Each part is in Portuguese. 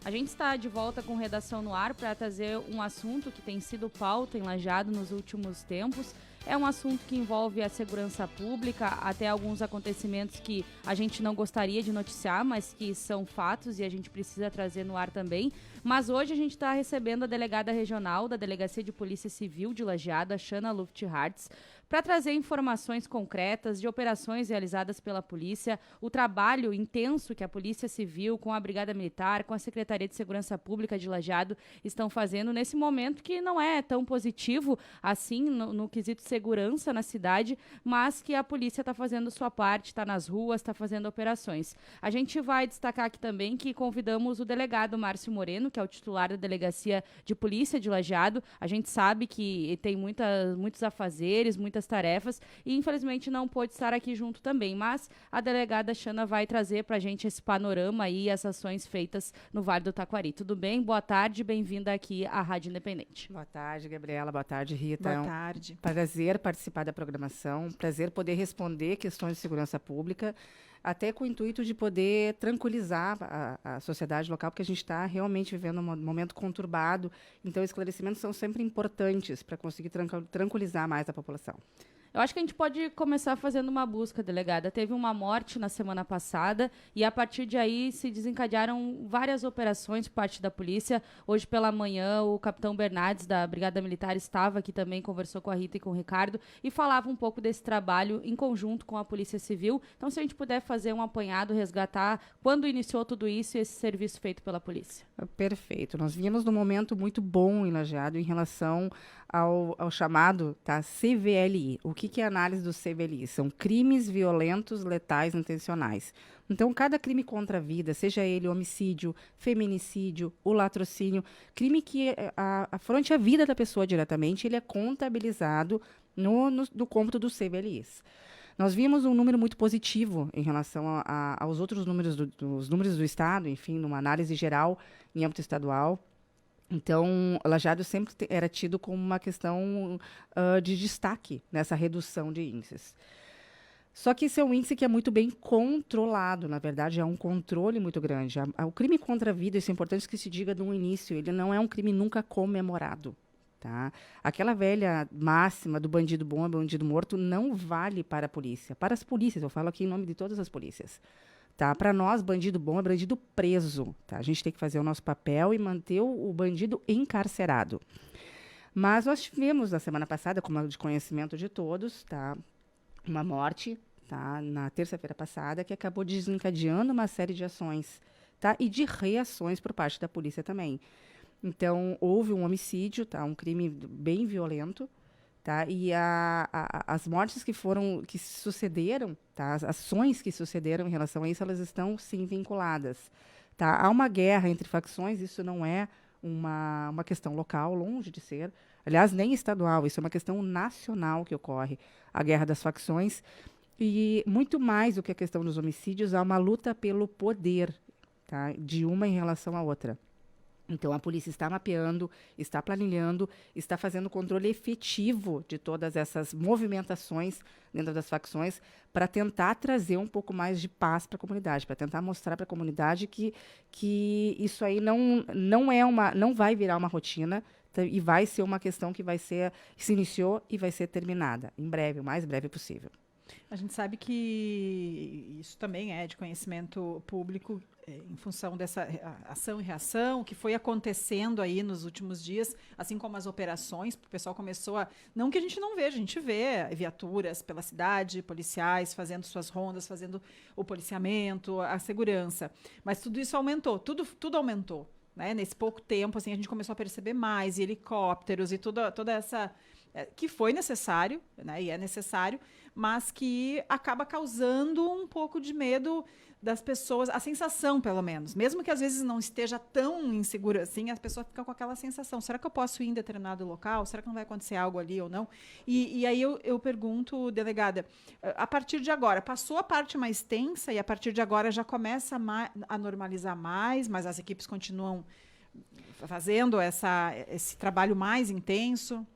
A gente está de volta com Redação no Ar para trazer um assunto que tem sido pauta em Lajeado nos últimos tempos. É um assunto que envolve a segurança pública, até alguns acontecimentos que a gente não gostaria de noticiar, mas que são fatos e a gente precisa trazer no ar também. Mas hoje a gente está recebendo a delegada regional da Delegacia de Polícia Civil de Lajeado, a Shana Lufthardts, para trazer informações concretas de operações realizadas pela polícia, o trabalho intenso que a Polícia Civil, com a Brigada Militar, com a Secretaria de Segurança Pública de Lajeado estão fazendo nesse momento que não é tão positivo assim no quesito segurança na cidade, mas que a polícia está fazendo sua parte, está nas ruas, está fazendo operações. A gente vai destacar aqui também que convidamos o delegado Márcio Moreno, que é o titular da Delegacia de Polícia de Lajeado. A gente sabe que tem muitos afazeres, muitas tarefas e infelizmente não pôde estar aqui junto também, mas a delegada Shana vai trazer para a gente esse panorama e as ações feitas no Vale do Taquari. Tudo bem? Boa tarde, bem-vinda aqui à Rádio Independente. Boa tarde, Gabriela. Boa tarde, Rita. Boa tarde. Prazer participar da programação, prazer poder responder questões de segurança pública, até com o intuito de poder tranquilizar a sociedade local, porque a gente está realmente vivendo um momento conturbado, então esclarecimentos são sempre importantes para conseguir tranquilizar mais a população. Eu acho que a gente pode começar fazendo uma busca, delegada. Teve uma morte na semana passada e, a partir de aí, se desencadearam várias operações por parte da polícia. Hoje pela manhã, o capitão Bernardes, da Brigada Militar, estava aqui também, conversou com a Rita e com o Ricardo e falava um pouco desse trabalho em conjunto com a Polícia Civil. Então, se a gente puder fazer um apanhado, resgatar quando iniciou tudo isso e esse serviço feito pela polícia. Perfeito. Nós vínhamos num momento muito bom em Lajeado em relação ao chamado CVLI. O que é a análise do CVLI? São crimes violentos, letais, intencionais. Então, cada crime contra a vida, seja ele homicídio, feminicídio, o latrocínio, crime que afronte a vida da pessoa diretamente, ele é contabilizado no cômputo dos CVLIs. Nós vimos um número muito positivo em relação aos outros números dos números do Estado, enfim, numa análise geral em âmbito estadual. Então, Lajeado sempre era tido como uma questão de destaque nessa redução de índices. Só que esse é um índice que é muito bem controlado, na verdade, é um controle muito grande. O crime contra a vida, isso é importante que se diga no início, ele não é um crime nunca comemorado. Tá? Aquela velha máxima do bandido bom é bandido morto não vale para a polícia. Para as polícias, eu falo aqui em nome de todas as polícias. Tá? Para nós, bandido bom é bandido preso. Tá? A gente tem que fazer o nosso papel e manter o bandido encarcerado. Mas nós tivemos, na semana passada, como é de conhecimento de todos, tá? Uma morte, tá? Na terça-feira passada, que acabou desencadeando uma série de ações, tá? E de reações por parte da polícia também. Então, houve um homicídio, tá? Um crime bem violento. Tá? E as mortes que sucederam, tá? As ações que sucederam em relação a isso, elas estão, sim, vinculadas. Tá? Há uma guerra entre facções, isso não é uma questão local, longe de ser. Aliás, nem estadual, isso é uma questão nacional que ocorre, a guerra das facções. E, muito mais do que a questão dos homicídios, há uma luta pelo poder, tá? De uma em relação à outra. Então, a polícia está mapeando, está planilhando, está fazendo controle efetivo de todas essas movimentações dentro das facções para tentar trazer um pouco mais de paz para a comunidade, para tentar mostrar para a comunidade que isso aí não vai virar uma rotina, tá, e vai ser uma questão que se iniciou e vai ser terminada em breve, o mais breve possível. A gente sabe que isso também é de conhecimento público, em função dessa ação e reação que foi acontecendo aí nos últimos dias, assim como as operações, o pessoal começou a... Não que a gente não veja, a gente vê viaturas pela cidade, policiais fazendo suas rondas, fazendo o policiamento, a segurança. Mas tudo isso aumentou, tudo aumentou. Né? Nesse pouco tempo, assim, a gente começou a perceber mais, e helicópteros e toda essa... que foi necessário, né? E é necessário, mas que acaba causando um pouco de medo das pessoas, a sensação, pelo menos. Mesmo que às vezes não esteja tão inseguro assim, as pessoas ficam com aquela sensação. Será que eu posso ir em determinado local? Será que não vai acontecer algo ali ou não? E aí eu pergunto, delegada, a partir de agora, passou a parte mais tensa e a partir de agora já começa a normalizar mais, mas as equipes continuam fazendo esse trabalho mais intenso?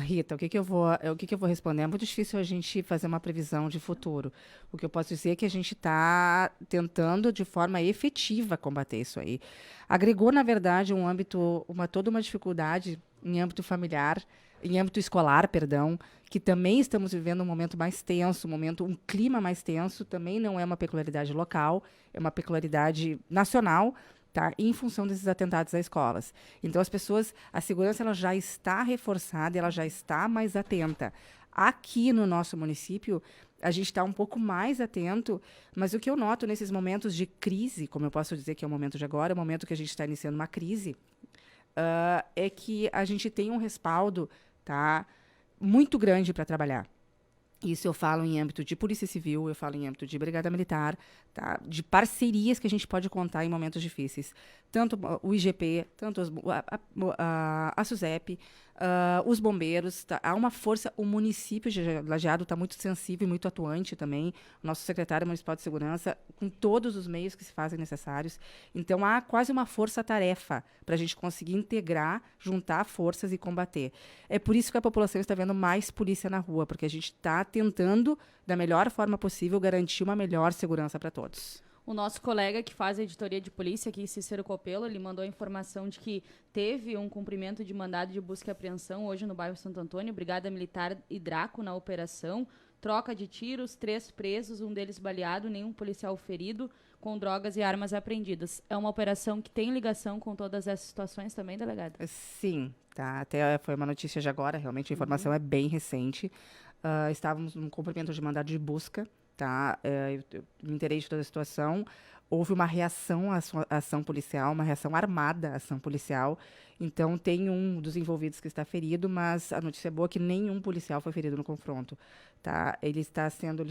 Rita, o que que eu vou responder? É muito difícil a gente fazer uma previsão de futuro. O que eu posso dizer é que a gente está tentando de forma efetiva combater isso aí. Agregou, na verdade, toda uma dificuldade em âmbito familiar, em âmbito escolar, perdão, que também estamos vivendo um momento mais tenso, um clima mais tenso, também não é uma peculiaridade local, é uma peculiaridade nacional, tá? Em função desses atentados às escolas. Então, a segurança ela já está reforçada, ela já está mais atenta. Aqui no nosso município, a gente está um pouco mais atento, mas o que eu noto nesses momentos de crise, como eu posso dizer que é o momento de agora, é o momento que a gente está iniciando uma crise, é que a gente tem um respaldo, tá, muito grande para trabalhar. Isso eu falo em âmbito de Polícia Civil, eu falo em âmbito de Brigada Militar, tá? De parcerias que a gente pode contar em momentos difíceis. Tanto o IGP, tanto a SUSEP, os bombeiros. Tá? Há uma força, o município de Lajeado está muito sensível e muito atuante também. O nosso secretário municipal de segurança, com todos os meios que se fazem necessários. Então, há quase uma força-tarefa para a gente conseguir integrar, juntar forças e combater. É por isso que a população está vendo mais polícia na rua, porque a gente está tentando, da melhor forma possível, garantir uma melhor segurança para todos. O nosso colega que faz a editoria de polícia aqui, Cícero Copelo, ele mandou a informação de que teve um cumprimento de mandado de busca e apreensão hoje no bairro Santo Antônio, Brigada Militar e Draco na operação, troca de tiros, 3 presos, um deles baleado, nenhum policial ferido, com drogas e armas apreendidas. É uma operação que tem ligação com todas essas situações também, delegado? Sim, tá. Até foi uma notícia de agora, realmente a informação é bem recente. Estávamos num cumprimento de mandado de busca, tá? Eu me inteirei de toda a situação. Houve uma reação à ação policial, uma reação armada à ação policial. Então, tem um dos envolvidos que está ferido, mas a notícia boa é que nenhum policial foi ferido no confronto. Tá? Estava sendo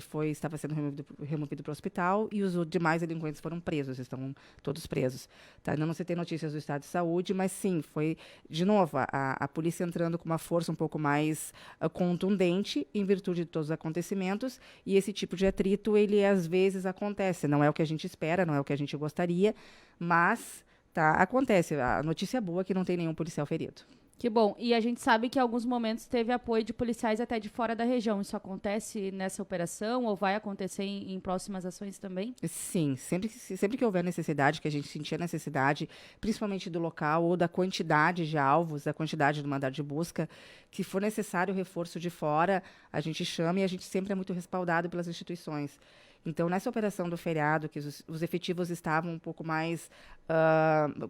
removido para o hospital e os demais delinquentes foram presos, estão todos presos. Tá? Ainda não se tem notícias do estado de saúde, mas sim, foi, de novo, a polícia entrando com uma força um pouco mais contundente em virtude de todos os acontecimentos, e esse tipo de atrito, ele às vezes acontece. Não é o que a gente espera, não é o que a gente gostaria, mas tá, acontece. A notícia boa é que não tem nenhum policial ferido. Que bom. E a gente sabe que em alguns momentos teve apoio de policiais até de fora da região. Isso acontece nessa operação ou vai acontecer em próximas ações também? Sim, sempre que houver necessidade, que a gente sentir a necessidade, principalmente do local ou da quantidade de alvos, da quantidade do mandado de busca, que for necessário reforço de fora, a gente chama e a gente sempre é muito respaldado pelas instituições. Então, nessa operação do feriado, que os efetivos estavam um pouco mais,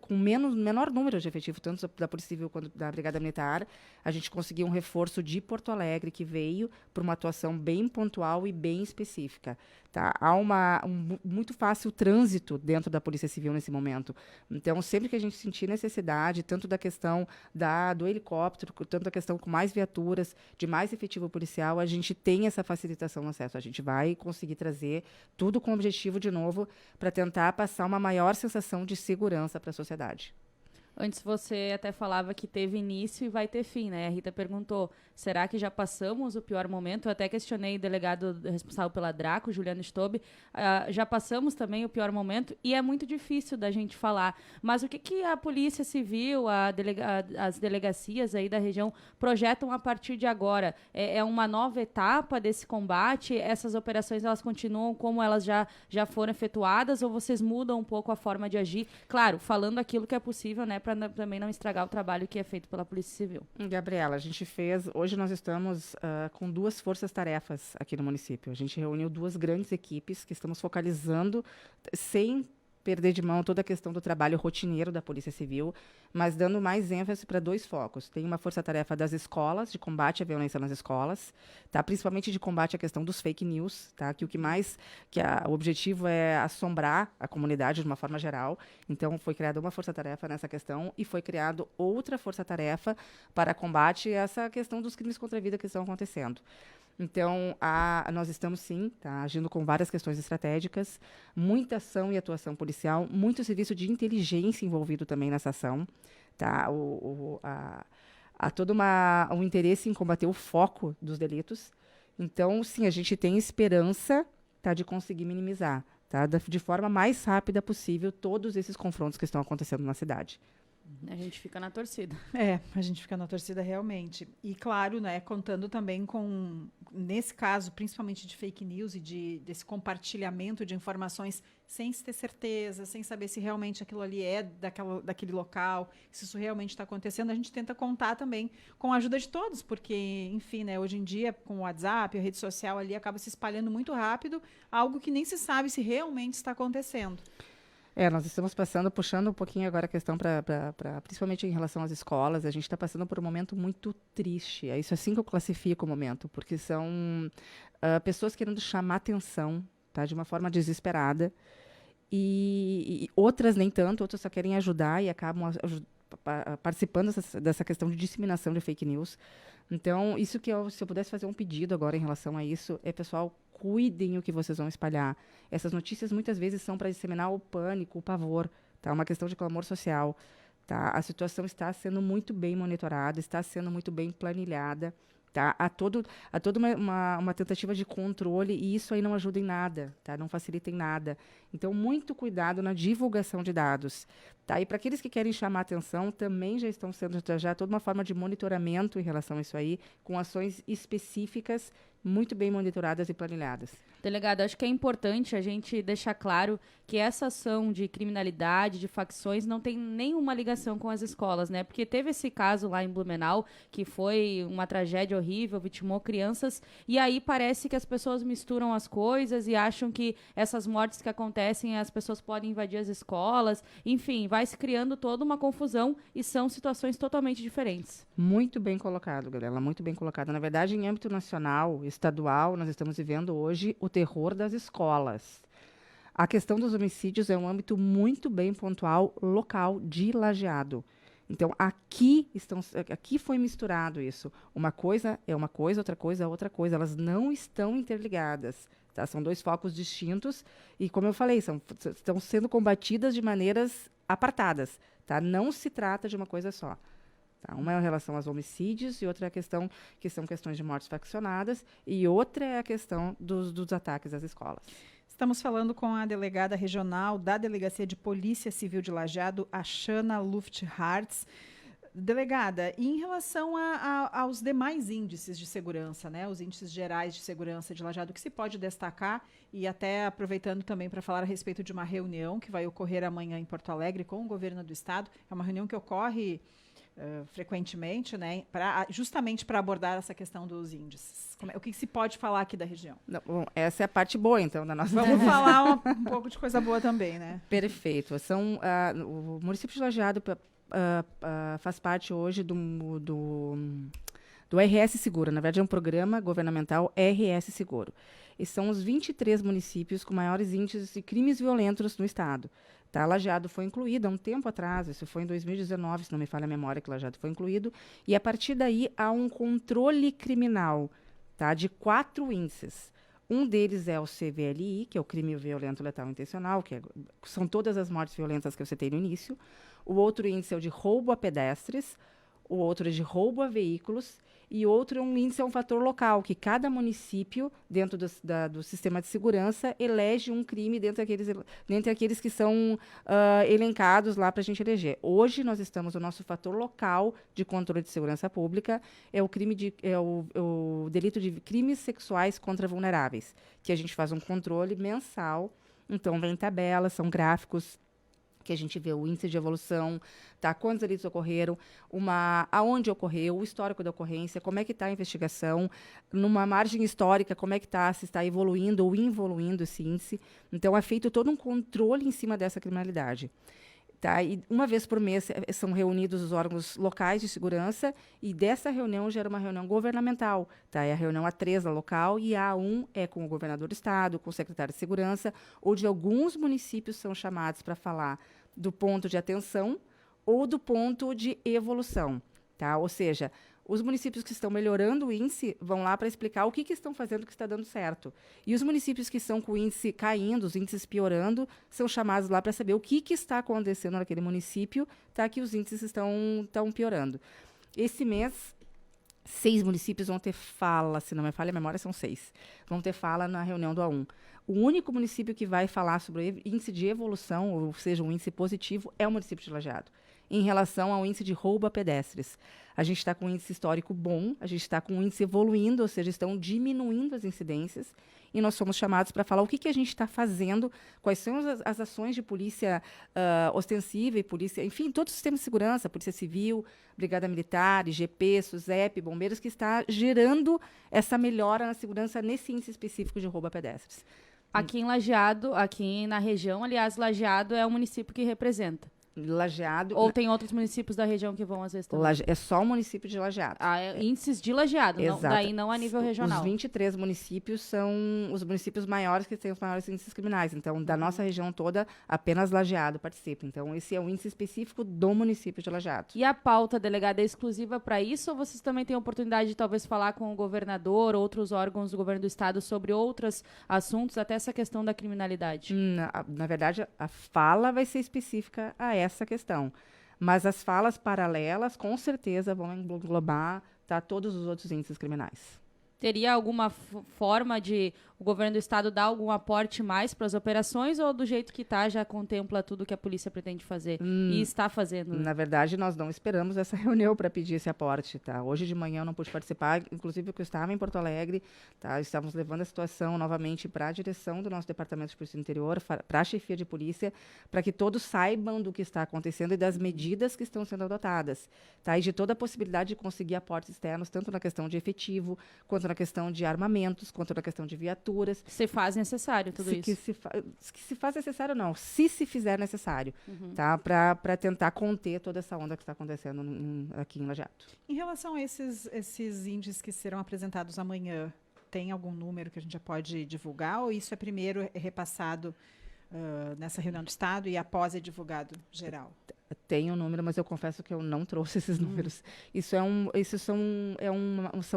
com menor número de efetivos, tanto da Polícia Civil quanto da Brigada Militar, a gente conseguiu um reforço de Porto Alegre, que veio por uma atuação bem pontual e bem específica. Tá? Há muito fácil trânsito dentro da Polícia Civil nesse momento. Então, sempre que a gente sentir necessidade, tanto da questão do helicóptero, tanto da questão com mais viaturas, de mais efetivo policial, a gente tem essa facilitação no acesso. A gente vai conseguir trazer tudo com o objetivo, de novo, para tentar passar uma maior sensação de segurança para a sociedade. Antes você até falava que teve início e vai ter fim, né? A Rita perguntou, será que já passamos o pior momento? Eu até questionei o delegado responsável pela Draco, Juliano Stobe. Já passamos também o pior momento e é muito difícil da gente falar. Mas o que a Polícia Civil, as delegacias aí da região projetam a partir de agora? É uma nova etapa desse combate? Essas operações, elas continuam como elas já foram efetuadas ou vocês mudam um pouco a forma de agir? Claro, falando aquilo que é possível, né? Para também não estragar o trabalho que é feito pela Polícia Civil. Gabriela, hoje nós estamos com 2 forças-tarefas aqui no município. A gente reuniu 2 grandes equipes que estamos focalizando sem perder de mão toda a questão do trabalho rotineiro da Polícia Civil, mas dando mais ênfase para 2 focos. Tem uma força-tarefa das escolas, de combate à violência nas escolas, tá? Principalmente de combate à questão dos fake news, tá? Que o objetivo é assombrar a comunidade de uma forma geral. Então, foi criada uma força-tarefa nessa questão e foi criada outra força-tarefa para combate a essa questão dos crimes contra a vida que estão acontecendo. Então, nós estamos, sim, tá, agindo com várias questões estratégicas, muita ação e atuação policial, muito serviço de inteligência envolvido também nessa ação. Tá? Há todo um interesse em combater o foco dos delitos. Então, sim, a gente tem esperança, tá, de conseguir minimizar, tá, de forma mais rápida possível todos esses confrontos que estão acontecendo na cidade. A gente fica na torcida. A gente fica na torcida realmente. E claro, né, contando também com, nesse caso, principalmente de fake news e desse compartilhamento de informações sem se ter certeza, sem saber se realmente aquilo ali é daquele local, se isso realmente está acontecendo, a gente tenta contar também com a ajuda de todos, porque, enfim, né, hoje em dia, com o WhatsApp, a rede social ali acaba se espalhando muito rápido, algo que nem se sabe se realmente está acontecendo. Nós estamos puxando um pouquinho agora a questão principalmente em relação às escolas, a gente está passando por um momento muito triste. É isso assim que eu classifico o momento, porque são pessoas querendo chamar atenção, tá, de uma forma desesperada, e outras nem tanto, outras só querem ajudar e acabam participando dessa questão de disseminação de fake news. Então, isso se eu pudesse fazer um pedido agora em relação a isso, pessoal, cuidem o que vocês vão espalhar. Essas notícias muitas vezes são para disseminar o pânico, o pavor, tá? Uma questão de clamor social, tá? A situação está sendo muito bem monitorada, está sendo muito bem planilhada, tá? Há toda uma tentativa de controle e isso aí não ajuda em nada, tá? Não facilita em nada. Então, muito cuidado na divulgação de dados, tá? E para aqueles que querem chamar atenção, também já estão sendo já toda uma forma de monitoramento em relação a isso aí, com ações específicas muito bem monitoradas e planilhadas. Delegada, acho que é importante a gente deixar claro que essa ação de criminalidade, de facções, não tem nenhuma ligação com as escolas, né? Porque teve esse caso lá em Blumenau, que foi uma tragédia horrível, vitimou crianças, e aí parece que as pessoas misturam as coisas e acham que essas mortes que acontecem, as pessoas podem invadir as escolas, enfim, vai se criando toda uma confusão e são situações totalmente diferentes. Muito bem colocado, Gabriela, muito bem colocado. Na verdade, em âmbito nacional, estadual, nós estamos vivendo hoje o terror das escolas. A questão dos homicídios é um âmbito muito bem pontual, local, de Lajeado. Então, aqui foi misturado isso. Uma coisa é uma coisa, outra coisa é outra coisa. Elas não estão interligadas. Tá? São dois focos distintos e, como eu falei, estão sendo combatidas de maneiras apartadas. Tá? Não se trata de uma coisa só. Tá? Uma é a relação aos homicídios e outra é a questão que são questões de mortes faccionadas e outra é a questão dos ataques às escolas. Estamos falando com a delegada regional da Delegacia de Polícia Civil de Lajeado, a Shana Lufthartz. Delegada, em relação aos demais índices de segurança, né, os índices gerais de segurança de Lajeado, que se pode destacar, e até aproveitando também para falar a respeito de uma reunião que vai ocorrer amanhã em Porto Alegre com o governo do estado, é uma reunião que ocorre frequentemente, né, justamente para abordar essa questão dos índices. O que se pode falar aqui da região? Não, bom, essa é a parte boa, então, da nossa... Vamos falar um pouco de coisa boa também, né? Perfeito. O município de Lajeado faz parte hoje do RS Seguro. Na verdade, é um programa governamental RS Seguro. E são os 23 municípios com maiores índices de crimes violentos no estado. Tá? Lajeado foi incluído há um tempo atrás, isso foi em 2019, se não me falha a memória, que Lajeado foi incluído. E, a partir daí, há um controle criminal, tá, de 4 índices. Um deles é o CVLI, que é o crime violento letal intencional, são todas as mortes violentas que eu citei no início. O outro índice é o de roubo a pedestres, o outro é de roubo a veículos, e outro índice é um fator local, que cada município, dentro do sistema de segurança, elege um crime dentre aqueles que são elencados lá para a gente eleger. Hoje, nós estamos no nosso fator local de controle de segurança pública, é o delito de crimes sexuais contra vulneráveis, que a gente faz um controle mensal, então vem tabelas, são gráficos, que a gente vê o índice de evolução, tá? Quantos delitos ocorreram, aonde ocorreu, o histórico da ocorrência, como é que está a investigação, numa margem histórica, como é que está, se está evoluindo ou involuindo esse índice. Então, é feito todo um controle em cima dessa criminalidade. Tá? E uma vez por mês são reunidos os órgãos locais de segurança e dessa reunião gera uma reunião governamental. Tá? É a reunião A3 da local e a A1 é com o governador do estado, com o secretário de segurança, onde alguns municípios são chamados para falar do ponto de atenção ou do ponto de evolução. Tá? Ou seja, os municípios que estão melhorando o índice vão lá para explicar o que estão fazendo que está dando certo. E os municípios que estão com o índice caindo, os índices piorando, são chamados lá para saber o que está acontecendo naquele município, tá, que os índices estão piorando. Esse mês, 6 municípios vão ter fala, se não me falha a memória, são 6. Vão ter fala na reunião do A1. O único município que vai falar sobre índice de evolução, ou seja, um índice positivo, é o município de Lajeado. em relação ao índice de roubo a pedestres. A gente está com um índice histórico bom, a gente está com um índice evoluindo, ou seja, estão diminuindo as incidências, e nós fomos chamados para falar o que a gente está fazendo, quais são as ações de polícia ostensiva e polícia, enfim, todo o sistema de segurança, Polícia Civil, Brigada Militar, IGP, SUSEP, Bombeiros, que está gerando essa melhora na segurança nesse índice específico de roubo a pedestres. Aqui em Lajeado, aqui na região, aliás, Lajeado é o município que representa. Lajeado. Ou tem outros municípios da região que vão às vezes também? É só o município de Lajeado. Índices de Lajeado, não, Exato. daí não a nível regional. Os 23 municípios são os municípios maiores que têm os maiores índices criminais. Então, da nossa região toda, apenas Lajeado participa. Então, esse é o índice específico do município de Lajeado. E a pauta, delegada, é exclusiva para isso? Ou vocês também têm a oportunidade de talvez falar com o governador, outros órgãos do governo do estado sobre outros assuntos, até essa questão da criminalidade? Na verdade, a fala vai ser específica a essa questão. Mas as falas paralelas, com certeza, vão englobar todos os outros índices criminais. Teria alguma forma de o governo do estado dar algum aporte mais para as operações, ou do jeito que está já contempla tudo que a polícia pretende fazer e está fazendo? Na verdade, nós não esperamos essa reunião para pedir esse aporte. Hoje de manhã eu não pude participar, inclusive porque eu estava em Porto Alegre. Estávamos levando a situação novamente para a direção do nosso Departamento de Polícia do Interior, para a chefia de polícia, para que todos saibam do que está acontecendo e das medidas que estão sendo adotadas. E de toda a possibilidade de conseguir aportes externos, tanto na questão de efetivo, quanto na questão de armamentos, quanto na questão de viaturas. Se faz necessário tudo isso? Que se faz necessário, não. Se fizer necessário, para tentar conter toda essa onda que está acontecendo aqui em Lajeado. Em relação a esses índices que serão apresentados amanhã, tem algum número que a gente já pode divulgar, ou isso é primeiro repassado nessa reunião do Estado e após é divulgado geral? Tem um número, mas eu confesso que eu não trouxe esses números. São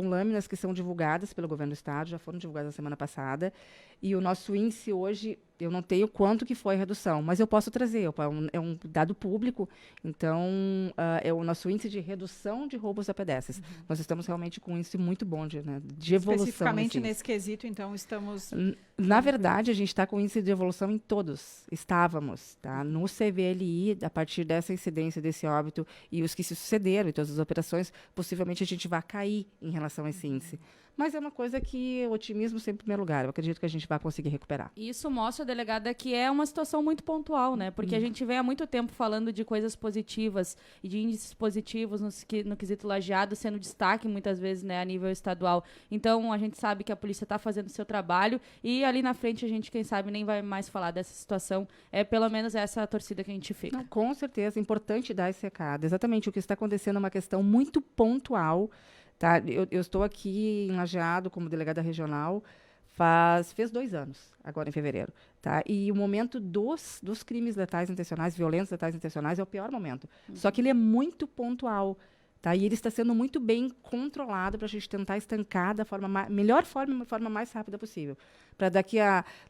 lâminas que são divulgadas pelo governo do estado, já foram divulgadas na semana passada, e o nosso índice hoje, eu não tenho quanto que foi a redução, mas eu posso trazer, é um dado público, então é o nosso índice de redução de roubos a pedestres. Nós estamos realmente com um índice muito bom de evolução. Especificamente nesse quesito, então, estamos... Na verdade, a gente está com índice de evolução em todos. Estávamos, no CVLI, a partir dessa incidência, desse óbito, e os que se sucederam, e todas as operações, possivelmente a gente vai cair em relação a esse índice. Mas é uma coisa que o otimismo sempre em primeiro lugar. Eu acredito que a gente vai conseguir recuperar. Isso mostra, delegada, que é uma situação muito pontual, né? Porque a gente vem há muito tempo falando de coisas positivas e de índices positivos no quesito Lajeado, sendo destaque muitas vezes, né, a nível estadual. Então, a gente sabe que a polícia está fazendo o seu trabalho e ali na frente a gente, quem sabe, nem vai mais falar dessa situação. É pelo menos essa a torcida que a gente fica. Não, com certeza, é importante dar esse recado. Exatamente, o que está acontecendo é uma questão muito pontual. Eu estou aqui em Lajeado como delegada regional fez 2 anos, agora em fevereiro. E o momento dos crimes letais intencionais, violentos letais intencionais, é o pior momento. Só que ele é muito pontual. E ele está sendo muito bem controlado para a gente tentar estancar da melhor forma mais rápida possível. Para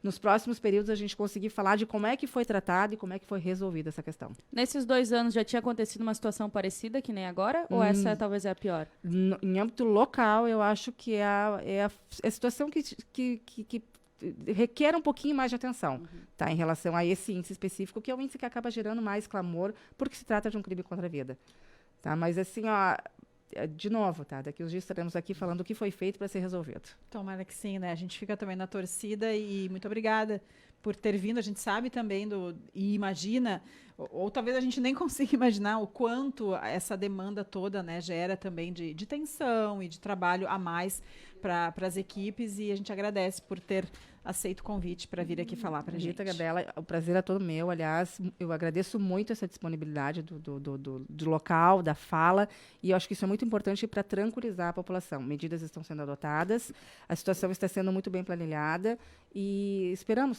nos próximos períodos, a gente conseguir falar de como é que foi tratado e como é que foi resolvida essa questão. Nesses 2 anos já tinha acontecido uma situação parecida, que nem agora? Ou essa talvez é a pior? Em âmbito local, eu acho que é a situação que requer um pouquinho mais de atenção, em relação a esse índice específico, que é o índice que acaba gerando mais clamor, porque se trata de um crime contra a vida. Mas assim, de novo, daqui uns dias estaremos aqui falando o que foi feito para ser resolvido. Tomara que sim, né? A gente fica também na torcida e muito obrigada por ter vindo. A gente sabe também e imagina, ou talvez a gente nem consiga imaginar o quanto essa demanda toda, né, gera também de tensão e de trabalho a mais para as equipes, e a gente agradece por ter aceito o convite para vir aqui falar para a gente. Gabriela, o prazer é todo meu. Aliás, eu agradeço muito essa disponibilidade do local, da fala, e eu acho que isso é muito importante para tranquilizar a população. Medidas estão sendo adotadas, a situação está sendo muito bem planilhada e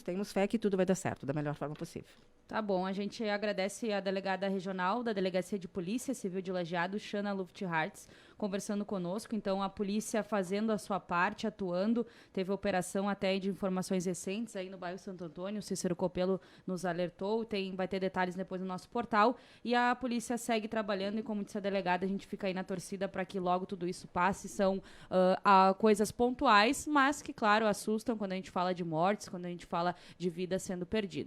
temos fé que tudo vai dar certo, da melhor forma possível. Tá bom, a gente agradece a delegada regional da Delegacia de Polícia Civil de Lajeado, Shana Lufthartz, conversando conosco. Então, a polícia fazendo a sua parte, atuando. Teve operação até de informações recentes aí no bairro Santo Antônio. O Cícero Copelo nos alertou. Vai ter detalhes depois no nosso portal. E a polícia segue trabalhando e, como disse a delegada, a gente fica aí na torcida para que logo tudo isso passe. São coisas pontuais, mas que, claro, assustam quando a gente fala de mortes, quando a gente fala de vidas sendo perdidas.